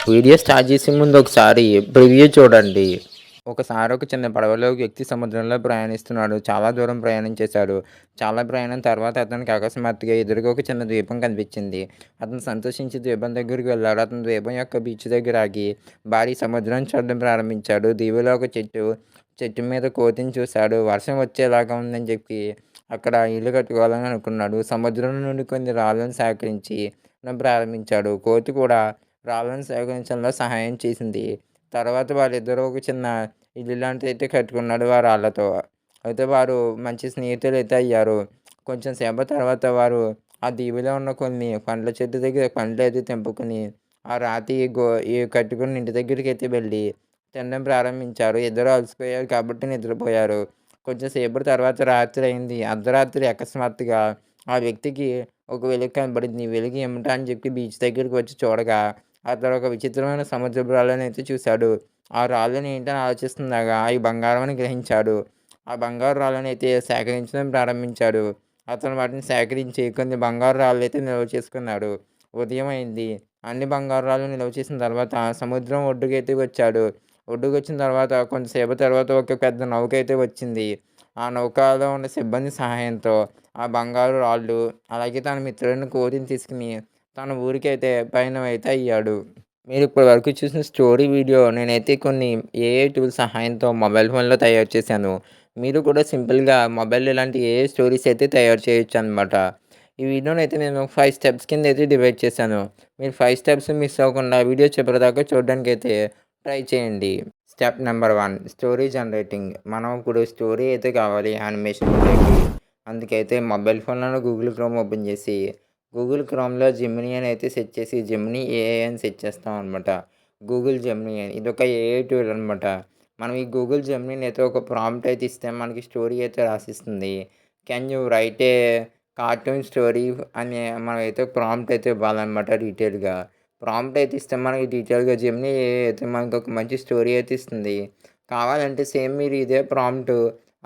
Video start చేసే ముందు ఒకసారి ప్రివ్యూ చూడండి. ఒకసారి ఒక చిన్న పడవలో ఒక వ్యక్తి సముద్రంలో ప్రయాణిస్తున్నాడు. చాలా దూరం ప్రయాణం చేశాడు. చాలా ప్రయాణం తర్వాత అతనికి అకస్మాత్తుగా ఎదురుగా ఒక చిన్న ద్వీపం కనిపించింది. అతను సంతోషించి ద్వీపం దగ్గరికి వెళ్ళాడు. అతను ద్వీపం యొక్క బీచ్ దగ్గర ఆగి భారీ సముద్రాన్ని చూడడం ప్రారంభించాడు. దీవిలో ఒక చెట్టు మీద కోతిని చూశాడు. వర్షం వచ్చేలాగా ఉందని చెప్పి అక్కడ ఇల్లు కట్టుకోవాలని అనుకున్నాడు. సముద్రం నుండి కొన్ని రాళ్ళను సేకరించి ప్రారంభించాడు. కోతి కూడా రాళ్ళను సేకరించడంలో సహాయం చేసింది. తర్వాత వాళ్ళిద్దరూ ఒక చిన్న ఇల్లు లాంటిదైతే కట్టుకున్నాడు ఆ రాళ్ళతో. అయితే వారు మంచి స్నేహితులైతే అయ్యారు. కొంచెం సేపటి తర్వాత వారు ఆ దీవిలో ఉన్న కొన్ని పండ్ల చెట్టు దగ్గర పండ్లయితే తెంపుకొని, ఆ రాతి ఈ కట్టుకున్న ఇంటి దగ్గరికైతే వెళ్ళి తినడం ప్రారంభించారు. ఇద్దరూ అలసిపోయారు కాబట్టి నిద్రపోయారు. కొంచెం సేపటి తర్వాత రాత్రి అయింది. అర్ధరాత్రి అకస్మాత్తుగా ఆ వ్యక్తికి ఒక వెలుగు కనబడింది. వెలుగు ఏమిటా అని చెప్పి బీచ్ దగ్గరికి వచ్చి చూడగా అతడు ఒక విచిత్రమైన సముద్రపు రాళ్ళనైతే చూశాడు. ఆ రాళ్ళని ఏంటని ఆలోచిస్తుండగా అయి బంగారం అని గ్రహించాడు. ఆ బంగారు రాళ్ళనైతే సేకరించడం ప్రారంభించాడు. అతను వాటిని సేకరించి కొన్ని బంగారు రాళ్ళైతే నిల్వ చేసుకున్నాడు. ఉదయం అయింది. అన్ని బంగారు రాళ్ళు నిల్వ చేసిన తర్వాత సముద్రం ఒడ్డుకైతే వచ్చాడు. ఒడ్డుకొచ్చిన తర్వాత కొంతసేపు తర్వాత ఒక పెద్ద నౌకైతే వచ్చింది. ఆ నౌకలో ఉన్న సిబ్బంది సహాయంతో ఆ బంగారు రాళ్ళు, అలాగే తన మిత్రుడిని కోతిని తీసుకొని తన ఊరికైతే పయనమైతే అయ్యాడు. మీరు ఇప్పటి వరకు చూసిన స్టోరీ వీడియో నేనైతే కొన్ని ఏఐ టూల్స్ సహాయంతో మొబైల్ ఫోన్‌లో తయారు చేశాను. మీరు కూడా సింపుల్‌గా మొబైల్‌లో ఇలాంటి ఏఐ స్టోరీస్ అయితే తయారు చేయొచ్చనమాట. ఈ వీడియోనైతే నేను 5 స్టెప్స్ కింద అయితే డివైడ్ చేశాను. మీరు 5 స్టెప్స్ మిస్ అవ్వకుండా వీడియో చివరిదాకా చూడడానికైతే ట్రై చేయండి. Step number 1 story generating. మనం ఇప్పుడు స్టోరీ అయితే కావాలి యానిమేషన్ వీడియోకి. అందుకైతే మొబైల్ ఫోన్‌లోనే గూగుల్ క్రోమ్ ఓపెన్ చేసి గూగుల్ క్రోమ్‌లో జెమినీ అని అయితే సెర్చ్ చేసి జెమినీ ఏఐ అని సెర్చ్ చేస్తామనమాట. గూగుల్ జెమినీ అని. ఇదొక ఏఐ టూల్ అనమాట. మనం ఈ గూగుల్ జెమినీని అయితే ఒక ప్రాంప్ట్ అయితే ఇస్తే మనకి స్టోరీ అయితే రాసిస్తుంది. Can you write a cartoon story అని మనమైతే ప్రాంప్ట్ అయితే ఇవ్వాలనమాట డీటెయిల్‌గా. ప్రాంప్ట్ అయితే ఇస్తే మనకి డీటెయిల్‌గా జెమినీ ఏఐ అయితే మనకొక మంచి స్టోరీ అయితే ఇస్తుంది. కావాలంటే సేమ్ మీరు ఇదే ప్రాంప్ట్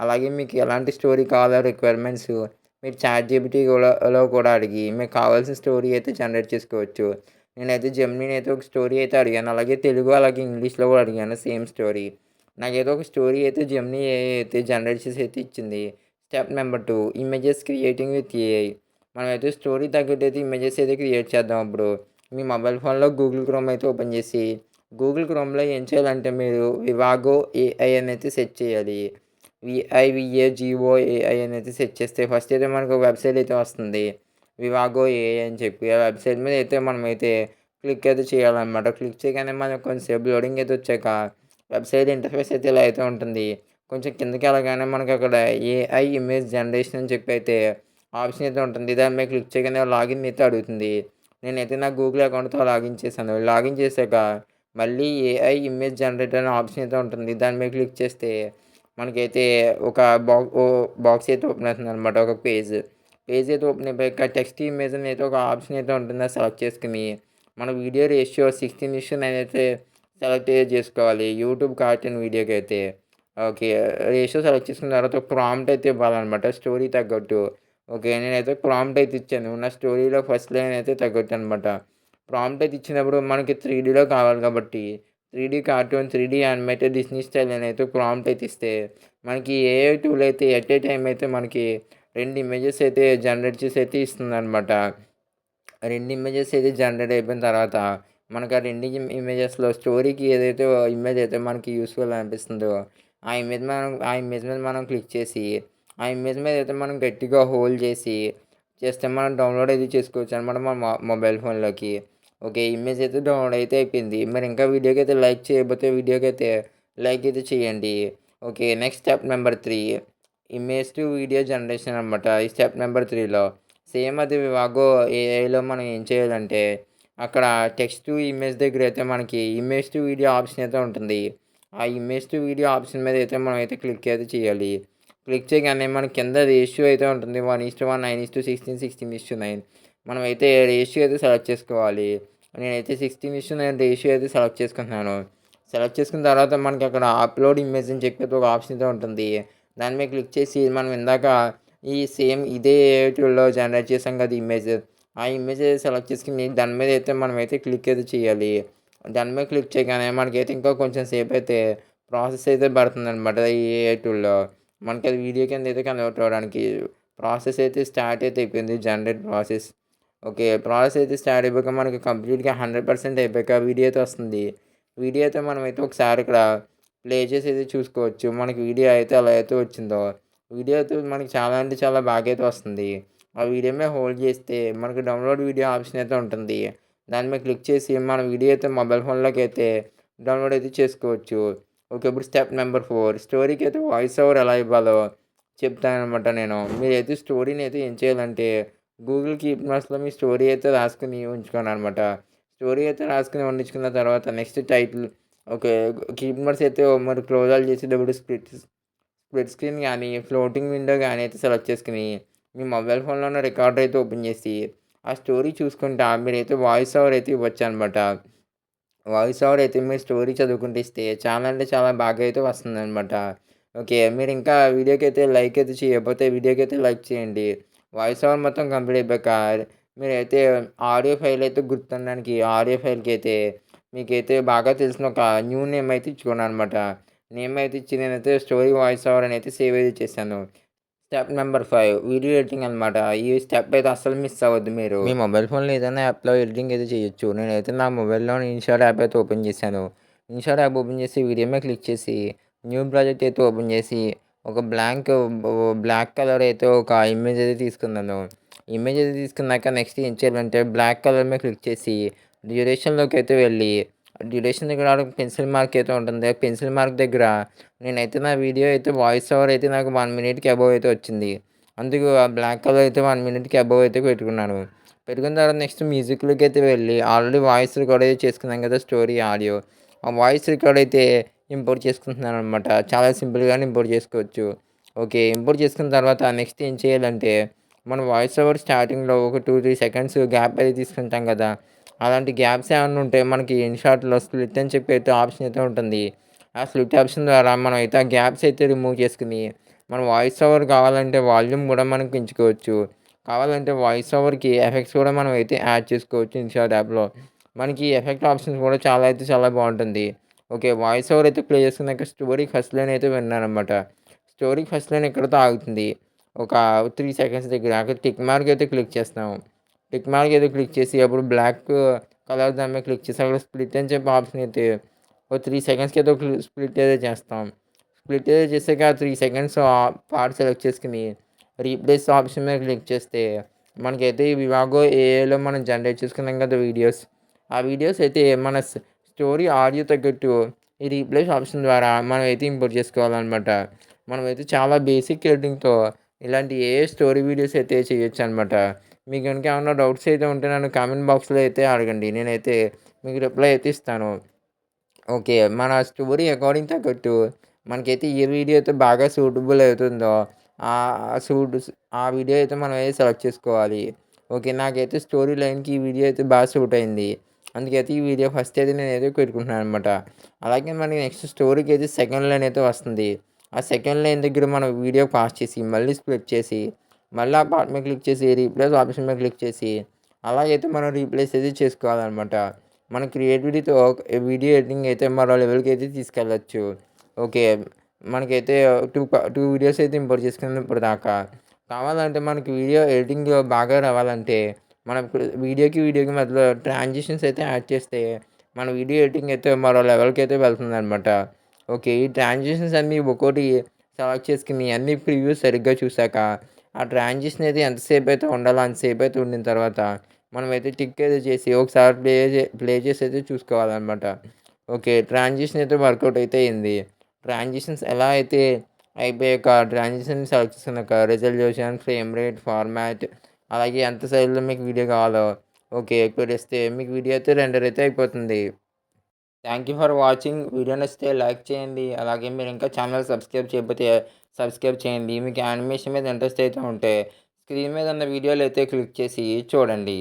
అలాగే మీకు ఎలాంటి స్టోరీ కావాలో రిక్వైర్మెంట్స్ మీరు చాట్‌జీపీటీ కూడా అడిగి మీకు కావాల్సిన స్టోరీ అయితే జనరేట్ చేసుకోవచ్చు. నేనైతే జెమినీని అయితే ఒక స్టోరీ అయితే అడిగాను. అలాగే తెలుగు, అలాగే ఇంగ్లీష్‌లో కూడా అడిగాను సేమ్ స్టోరీ. నాకైతే ఒక స్టోరీ అయితే జెమినీ ఏఐ అయితే జనరేట్ చేసి అయితే ఇచ్చింది. Step number 2 images creating with AI. మనమైతే స్టోరీ తగ్గట్టయితే ఇమేజెస్ అయితే క్రియేట్ చేద్దాం అప్పుడు. మీ మొబైల్ ఫోన్‌లో గూగుల్ క్రోమ్ అయితే ఓపెన్ చేసి, గూగుల్ క్రోమ్‌లో ఏం చేయాలంటే మీరు వివాగో ఏఐ అని అయితే సెర్చ్ చేయాలి. విఐవిఏజీఓఏఐ అనేది సెర్చ్ చేస్తే ఫస్ట్ అయితే మనకు వెబ్‌సైట్ అయితే వస్తుంది. వివాగో ఏఐ అని చెప్పి ఆ వెబ్‌సైట్ మీద అయితే మనమైతే క్లిక్ అయితే చేయాలన్నమాట. క్లిక్ చేయగానే మనకు కొంచెంసేపు లోడింగ్ అయితే వచ్చాక వెబ్‌సైట్ ఇంటర్ఫేస్ అయితే ఇలా అయితే ఉంటుంది. కొంచెం కిందకి వెళ్ళగానే మనకు అక్కడ ఏఐ ఇమేజ్ జనరేషన్ అని చెప్పి అయితే ఆప్షన్ అయితే ఉంటుంది. దాని మీద క్లిక్ చేయగానే లాగిన్ అయితే అడుగుతుంది. నేనైతే నా గూగుల్ అకౌంట్‌తో లాగిన్ చేశాను. లాగిన్ చేశాక మళ్ళీ ఏఐ ఇమేజ్ జనరేటర్ అనే ఆప్షన్ అయితే ఉంటుంది. దాని మీద క్లిక్ చేస్తే మనకైతే ఒక బాక్స్ అయితే ఓపెన్ అవుతుందనమాట. ఒక పేజ్. పేజ్ అయితే ఓపెన్ అయిపోయాక టెక్స్ట్ ఇమేజ్ అని అయితే ఒక ఆప్షన్ అయితే ఉంటుంది. అది సెలెక్ట్ చేసుకొని మన వీడియో రేషియో 16:9 అయితే సెలెక్ట్ చేసుకోవాలి. యూట్యూబ్ కార్టూన్ వీడియోకైతే. ఓకే. రేషియో సెలెక్ట్ చేసుకున్న తర్వాత ప్రాంప్ట్ అయితే ఇవ్వాలనమాట స్టోరీ తగ్గట్టు. ఓకే. నేనైతే ప్రాంప్ట్ అయితే ఇచ్చాను. నా స్టోరీలో ఫస్ట్ లైన్ అయితే తగ్గట్టు అనమాట. ప్రాంప్ట్ అయితే ఇచ్చినప్పుడు మనకి 3డీలో కావాలి కాబట్టి 3డీ కార్టూన్, 3డీ యానిమేటెడ్ డిస్నీ స్టైల్ అనైతే ప్రాంప్ట్ అయితే ఇస్తే, మనకి ఏఐ టూల్ అయితే ఎట్ ఏ టైమ్ అయితే మనకి 2 ఇమేజెస్ అయితే జనరేట్ చేసి అయితే ఇస్తుందనమాట. 2 ఇమేజెస్ అయితే జనరేట్ అయిపోయిన తర్వాత, మనకు ఆ 2 ఇమేజెస్‌లో స్టోరీకి ఏదైతే ఇమేజ్ అయితే మనకి యూజ్‌ఫుల్ అనిపిస్తుందో, ఆ ఇమేజ్ మీద మనం క్లిక్ చేసి, ఆ ఇమేజ్ మీద అయితే మనం గట్టిగా హోల్డ్ చేస్తే మనం డౌన్‌లోడ్ అయితే చేసుకోవచ్చనమాట మన మొబైల్ ఫోన్‌లోకి. ఓకే. ఇమేజ్ అయితే డౌన్‌లోడ్ అయితే అయిపోయింది. మరి ఇంకా వీడియోకైతే లైక్ చేయకపోతే వీడియోకైతే లైక్ అయితే చేయండి. Okay. Next step number 3 image to video generation అనమాట. ఈ స్టెప్ నెంబర్ 3లో సేమ్ అది వివాగో ఏఐలో మనం ఏం చేయాలంటే, అక్కడ టెక్స్ట్ టు ఇమేజ్ దగ్గరైతే మనకి ఇమేజ్ టు వీడియో ఆప్షన్ అయితే ఉంటుంది. ఆ ఇమేజ్ టు వీడియో ఆప్షన్ మీద అయితే మనమైతే క్లిక్ అయితే చేయాలి. క్లిక్ చేయగానే మనకి కింద రేషియో అయితే ఉంటుంది. 1:1, 9:16, 16:9 మనమైతే రేషియో అయితే సెలెక్ట్ చేసుకోవాలి. నేనైతే 16:9 రేషియో అయితే సెలెక్ట్ చేసుకుంటున్నాను. సెలెక్ట్ చేసుకున్న తర్వాత మనకి అక్కడ అప్‌లోడ్ ఇమేజ్ అని చెప్పి ఒక ఆప్షన్ అయితే ఉంటుంది. దాని మీద క్లిక్ చేసి మనం ఇందాక ఈ సేమ్ ఇదే ఏఐలో జనరేట్ చేసాం కదా ఇమేజ్. ఆ ఇమేజ్ సెలెక్ట్ చేసుకొని దాని మీద అయితే మనమైతే క్లిక్ అయితే చేయాలి. దాని మీద క్లిక్ చేయగానే మనకైతే ఇంకా కొంచెం సేపయితే ప్రాసెస్ అయితే పడుతుందనమాట ఈ ఏఐ టూల్‌లో. మనకది వీడియో కింద అయితే కన్వర్ట్ అవ్వడానికి ప్రాసెస్ అయితే స్టార్ట్ అయితే అయిపోయింది. Generate process. ఓకే. ప్రాసెస్ అయితే స్టార్ట్ అయిపోయాక మనకి కంప్లీట్‌గా 100% అయిపోయాక వీడియో అయితే వస్తుంది. వీడియో అయితే మనమైతే ఒకసారి ఇక్కడ ప్లే చేసి అయితే చూసుకోవచ్చు. మనకి వీడియో అయితే ఎలా అయితే వచ్చిందో. వీడియో అయితే మనకి చాలా అంటే చాలా బాగా అయితే వస్తుంది. ఆ వీడియో మీద హోల్డ్ చేస్తే మనకి డౌన్‌లోడ్ వీడియో ఆప్షన్ అయితే ఉంటుంది. దాని మీద క్లిక్ చేసి మన వీడియో అయితే మొబైల్ ఫోన్‌లోకి అయితే డౌన్‌లోడ్ అయితే చేసుకోవచ్చు. ఓకే. ఇప్పుడు స్టెప్ నంబర్ 4 స్టోరీకి అయితే వాయిస్ ఓవర్ ఎలా ఇవ్వాలో చెప్తాననమాట నేను. మీరైతే స్టోరీని అయితే ఏం చేయాలంటే గూగుల్ కీప్ నోట్స్‌లో మీ స్టోరీ అయితే రాసుకొని ఉంచుకోవాలనమాట. స్టోరీ అయితే రాసుకొని ఉండించుకున్న తర్వాత next title okay. Keep notes అయితే మరి క్లోజ్ ఆల్ చేసేటప్పుడు స్ప్లిట్ స్క్రీన్ గానీ, ఫ్లోటింగ్ విండో గానీ అయితే సెలెక్ట్ చేసుకొని, మీ మొబైల్ ఫోన్‌లో ఉన్న రికార్డర్ అయితే ఓపెన్ చేసి, ఆ స్టోరీ చూసుకుంటా మీరైతే వాయిస్ ఓవర్ అయితే ఇవ్వచ్చనమాట. వాయిస్ ఓవర్ అయితే మీరు స్టోరీ చదువుకుంటూ ఇస్తే చాలా అంటే చాలా బాగా అయితే వస్తుందనమాట. ఓకే. మీరింకా వీడియోకైతే లైక్ అయితే చేయకపోతే వీడియోకైతే లైక్ చేయండి. వాయిస్ ఓవర్ మొత్తం కంప్లీట్ అయిపోయాక మీరైతే ఆడియో ఫైల్ అయితే గుర్తుండడానికి ఆడియో ఫైల్‌కైతే మీకైతే బాగా తెలిసిన ఒక న్యూ నేమ్ అయితే ఇచ్చుకోవాలనమాట. నేమ్ అయితే ఇచ్చి నేనైతే స్టోరీ వాయిస్ ఓవర్ అని అయితే సేవ్ అయితే చేశాను. స్టెప్ నంబర్ 5 వీడియో ఎడిటింగ్ అనమాట. ఈ స్టెప్ అయితే అస్సలు మిస్ అవ్వద్దు మీరు. మీ మొబైల్ ఫోన్‌లో ఏదైనా యాప్‌లో ఎడిటింగ్ అయితే చేయొచ్చు. నేనైతే నా మొబైల్‌లో ఇన్‌షాట్ యాప్ అయితే ఓపెన్ చేశాను. ఇన్‌షాట్ యాప్ ఓపెన్ చేసి వీడియో మీద క్లిక్ చేసి, న్యూ ప్రాజెక్ట్ అయితే ఓపెన్ చేసి, ఒక బ్లాక్ కలర్ అయితే ఒక ఇమేజ్ అయితే తీసుకున్నాను. ఇమేజ్ అయితే తీసుకున్నాక నెక్స్ట్ ఏం చేయాలంటే బ్లాక్ కలర్ మీద క్లిక్ చేసి, డ్యూరేషన్‌లోకి అయితే వెళ్ళి, డ్యూరేషన్ దగ్గర పెన్సిల్ మార్క్ అయితే ఉంటుంది. పెన్సిల్ మార్క్ దగ్గర నేనైతే నా వీడియో అయితే వాయిస్ ఓవర్ అయితే నాకు 1 మినిట్‌కి అబోవ్ అయితే వచ్చింది. అందుకు ఆ బ్లాక్ కలర్ అయితే 1 మినిట్‌కి అబోవ్ అయితే పెట్టుకున్నాను. పెట్టుకున్న తర్వాత నెక్స్ట్ మ్యూజిక్‌లోకి అయితే వెళ్ళి ఆల్రెడీ వాయిస్ రికార్డ్ అయితే చేసుకున్నాం కదా! Story audio. ఆ వాయిస్ రికార్డ్ అయితే ఇంపోర్ట్ చేసుకుంటున్నాననమాట. చాలా సింపుల్‌గానే ఇంపోర్ట్ చేసుకోవచ్చు. ఓకే. ఇంపోర్ట్ చేసుకున్న తర్వాత నెక్స్ట్ ఏం చేయాలంటే మన వాయిస్ ఓవర్ స్టార్టింగ్‌లో ఒక 2, 3 సెకండ్స్ గ్యాప్ అయితే తీసుకుంటాం కదా! అలాంటి గ్యాప్స్ ఏమన్నా ఉంటే మనకి ఇన్‌షాట్‌లో స్ప్లిట్ అని చెప్పి అయితే ఆప్షన్ అయితే ఉంటుంది. ఆ స్ప్లిట్ ఆప్షన్ ద్వారా మనం అయితే ఆ గ్యాప్స్ అయితే రిమూవ్ చేసుకొని, మన వాయిస్ ఓవర్ కావాలంటే వాల్యూమ్ కూడా మనం పెంచుకోవచ్చు. కావాలంటే వాయిస్ ఓవర్‌కి ఎఫెక్ట్స్ కూడా మనం అయితే యాడ్ చేసుకోవచ్చు ఇన్‌షాట్ యాప్‌లో. మనకి ఎఫెక్ట్ ఆప్షన్స్ కూడా చాలా అయితే చాలా బావుంటుంది. ఓకే. వాయిస్ ఓవర్ అయితే ప్లే చేసుకున్నాక స్టోరీ ఫస్ట్ లైన్ అయితే విన్నాననమాట. స్టోరీ ఫస్ట్ లైన్ ఇక్కడితో ఆగుతుంది. ఒక 3 సెకండ్స్ దగ్గర అక్కడ టిక్ మార్క్ అయితే క్లిక్ చేస్తాం. టిక్ మార్క్ అయితే క్లిక్ చేసి అప్పుడు బ్లాక్ కలర్ దాని మీద క్లిక్ చేసి అక్కడ స్ప్లిట్ అని చెప్పి ఆప్షన్ అయితే ఓ 3 సెకండ్స్‌కి ఏదో స్ప్లిట్ అయితే చేస్తాం. స్ప్లిట్ అయితే చేసాక ఆ 3 సెకండ్స్ పార్ట్ సెలెక్ట్ చేసుకొని రీప్లేస్ ఆప్షన్ మీద క్లిక్ చేస్తే మనకైతే ఈ వివాగో ఏఐలో మనం జనరేట్ చేసుకున్నాం కదా వీడియోస్. ఆ వీడియోస్ అయితే మన స్టోరీ ఆడియో తగ్గట్టు ఈ రీప్లేస్ ఆప్షన్ ద్వారా మనమైతే ఇంపోర్ట్ చేసుకోవాలనమాట. మనమైతే చాలా బేసిక్ ఎడిటింగ్‌తో ఇలాంటి ఏఐ స్టోరీ వీడియోస్ అయితే చేయొచ్చనమాట. మీకు గనుక ఏమన్నా డౌట్స్ అయితే ఉంటే నన్ను కామెంట్ బాక్స్‌లో అయితే అడగండి. నేనైతే మీకు రిప్లై అయితే ఇస్తాను. ఓకే. మన స్టోరీ అకార్డింగ్ తగ్గట్టు మనకైతే ఏ వీడియో అయితే బాగా సూటబుల్ అవుతుందో ఆహ్, ఆ సూట్ ఆ వీడియో అయితే మనమైతే సెలెక్ట్ చేసుకోవాలి. ఓకే. నాకైతే స్టోరీ లైన్‌కి ఈ వీడియో అయితే బాగా సూట్ అయింది. అందుకైతే ఈ వీడియో ఫస్ట్ అయితే నేనైతే పెట్టుకుంటున్నాననమాట. అలాగే మనకి నెక్స్ట్ స్టోరీకైతే సెకండ్ లైన్ అయితే వస్తుంది. ఆ సెకండ్ లైన్ దగ్గర మనం వీడియో పాజ్ చేసి, మళ్ళీ స్ప్లిట్ చేసి, మళ్ళీ ఆ పార్ట్ మీద క్లిక్ చేసి, రీప్లేస్ ఆప్షన్ మీద క్లిక్ చేసి, అలాగైతే మనం రీప్లేస్ అయితే చేసుకోవాలనమాట. మన క్రియేటివిటీతో వీడియో ఎడిటింగ్ అయితే మరో లెవెల్‌కి అయితే తీసుకెళ్ళొచ్చు. ఓకే. మనకైతే 2 వీడియోస్ అయితే ఇంపోర్ట్ చేసుకున్నాం ఇప్పటిదాకా. కావాలంటే మనకి వీడియో ఎడిటింగ్ బాగా రావాలంటే, మనం ఇప్పుడు వీడియోకి మధ్యలో ట్రాన్సిషన్స్ అయితే యాడ్ చేస్తే, మన వీడియో ఎడిటింగ్ అయితే మరో లెవెల్‌కి అయితే వెళ్తుందనమాట. ఓకే. ఈ ట్రాన్సిషన్స్ అన్నీ ఒక్కోటి సెలెక్ట్ చేసుకొని అన్ని ప్రివ్యూస్ సరిగ్గా చూసాక, ఆ ట్రాన్సిషన్ అయితే ఎంతసేపు అయితే ఉండాలో అంతసేపు అయితే ఉండిన తర్వాత మనమైతే టిక్ అయితే చేసి ఒకసారి ప్లే చేసి అయితే చూసుకోవాలనమాట. ఓకే. ట్రాన్సిషన్ అయితే వర్కౌట్ అయితే అయింది. ట్రాన్సిషన్స్ ఎలా అయితే అయిపోయాక ట్రాన్సిషన్ సెలెక్ట్ చేసుకున్నాక రిజల్యూషన్, ఫ్రేమ్ రేట్, ఫార్మాట్ అలాగే ఎంత సైజ్‌లో మీకు వీడియో కావాలో ఓకే. కొట్టేస్తే మీకు వీడియో అయితే రెండర్ అయితే అయిపోతుంది. Thank you for watching. Video నచ్చితే లైక్ చేయండి. అలాగే మీరు ఇంకా ఛానల్ సబ్స్క్రైబ్ చేయకపోతే సబ్స్క్రైబ్ చేయండి. మీకు యానిమేషన్ మీద ఇంట్రెస్ట్ అయితే ఉంటే స్క్రీన్ మీద ఉన్న వీడియోలు అయితే క్లిక్ చేసి చూడండి.